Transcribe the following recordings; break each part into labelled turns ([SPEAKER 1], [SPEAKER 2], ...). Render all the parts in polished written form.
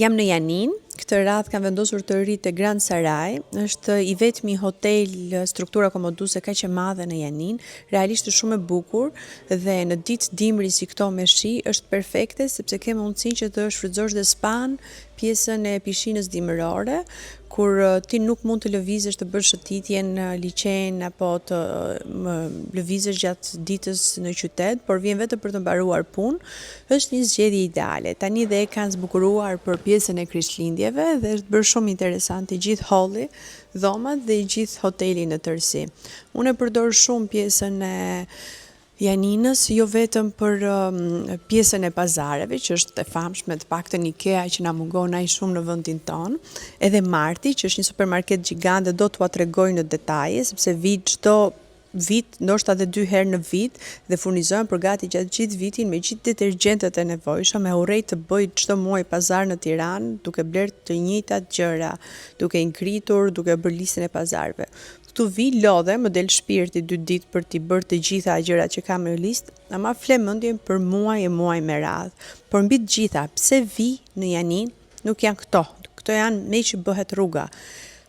[SPEAKER 1] Jam në Janin, këtë radhë kam vendosur të rri te Grand Sarai, është i vetmi hotel struktura komoduese kaq e madhe në Janin, realisht është shumë e bukur dhe në ditë dimri si këto me shi është perfekte sepse ke mundësinë që të shfrytëzosh dhe span, pjesën e pishinës dimërore, kur ti nuk mund të lëvizësh të bësh shëtitjen në liçen apo të lëvizësh gjatë ditës në qytet, por vjen vetëm për të mbaruar punë, është një zgjedhje ideale. Tani dhe e kanë zbukuruar për pjesën e Krishtlindjeve dhe është bërë shumë interesant i gjithë holli, dhomat dhe i gjithë hoteli në tërësi. Unë e përdor shumë pjesën e Janinës, jo vetëm për pjesën e pazareve, që është e famshme, të paktën IKEA që na mungon aq shumë në vendin tonë, edhe Marti, që është një supermarket gjigant, do t'ua tregoj në detaje, sepse çdo vit, ndoshta edhe 2 herë në vit, dhe furnizojnë për gati gjatë gjithë vitin me gjithë detergjentët e nevojshëm. E urrej të bëj çdo muaj pazar në Tiranë, duke bler të njëjtat gjëra, duke i ngritur, duke bërë listën e pazareve. Këtu vi lodhe, më del shpirti 2 ditë për t'i bërë të gjitha gjërat që kam në listë, ama fle mendjen për muaj e muaj me radhë. Por mbi të gjitha, pse vi në Janin, nuk janë këto. Këto janë me që bëhet rruga.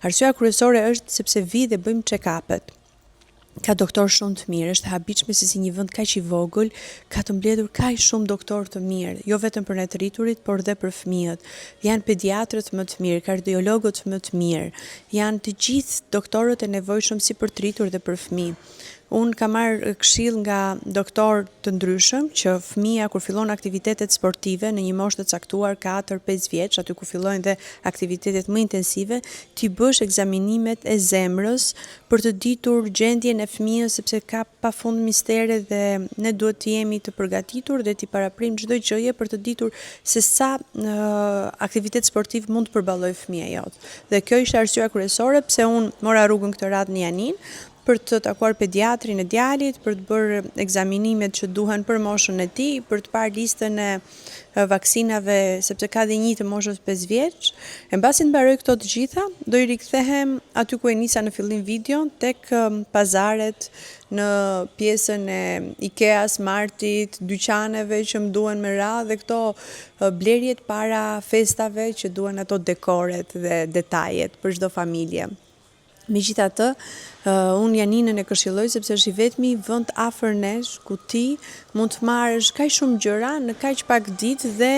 [SPEAKER 1] Arsyeja kryesore është sepse vi dhe bëjmë check-upet. Ka doktor shumë të mirë, është e habitshme se si një vend kaq i vogël ka të mbledhur kaq shumë doktor të mirë, jo vetëm për ne të rriturit, por edhe për fëmijët. Janë pediatrët më të mirë, kardiologët më të mirë, janë të gjithë doktorët e nevojshëm si për të rritur dhe për fëmijë. Unë kam marrë këshill nga doktor të ndryshëm që fëmia kur fillon aktivitetet sportive në një moshë të caktuar 4-5 vjeç, aty ku fillojnë dhe aktivitetet më intensive, ti bësh ekzaminimet e zemrës për të ditur gjendjen e fëmijës sepse ka pafund mistere dhe ne duhet të jemi të përgatitur dhe t'i paraprim çdo gjëje për të ditur se sa aktivitet sportiv mund të përballojë fëmia jot. Dhe kjo ishte arsyeja kryesore pse unë mora rrugën këtë radhë në Janin, për të takuar pediatrin e djalit, për të bërë ekzaminimet që duhen për moshën e tij, për të parë listën e vaksinave, sepse ka dhe një të moshës 5 vjeç. E mbasi të mbaroj këto të gjitha, do i rikthehem aty ku e nisa në fillim videon, tek pazaret, në pjesën e IKEA-s, Martit, dyqaneve që më duhen me radhë dhe këto blerjet para festave që duhen ato dekoret dhe detajet për çdo familje. Megjithatë, unë Janinën e këshilloj sepse është i vetmi vend afër nesh ku ti mund të marrësh kaq shumë gjëra në kaq pak ditë dhe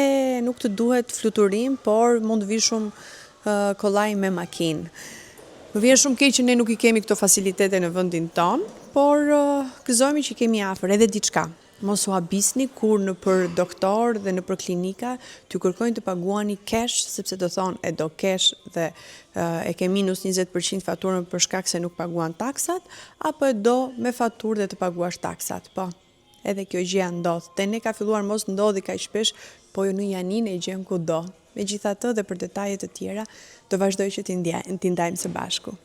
[SPEAKER 1] nuk të duhet fluturim, por mund të vish shumë kollaj me makinë. Më vjen shumë keq që ne nuk i kemi këto facilitete në vendin ton, por gëzojmë që i kemi afër edhe diçka. Mos u habisni kur në për doktor dhe në për klinika t'ju kërkojnë të paguani cash, sepse do thonë e do cash dhe e ke minus 20% faturën për shkak se nuk paguan taksat, apo e do me faturë dhe të paguash taksat. Po, edhe kjo gjëja ndodh. Te ne ka filluar mos ndodhi kaq shpesh, po jo në Janin e gjem kudo. Megjithatë dhe për detajet të tjera, do vazhdoj që t'i ndajmë së bashku.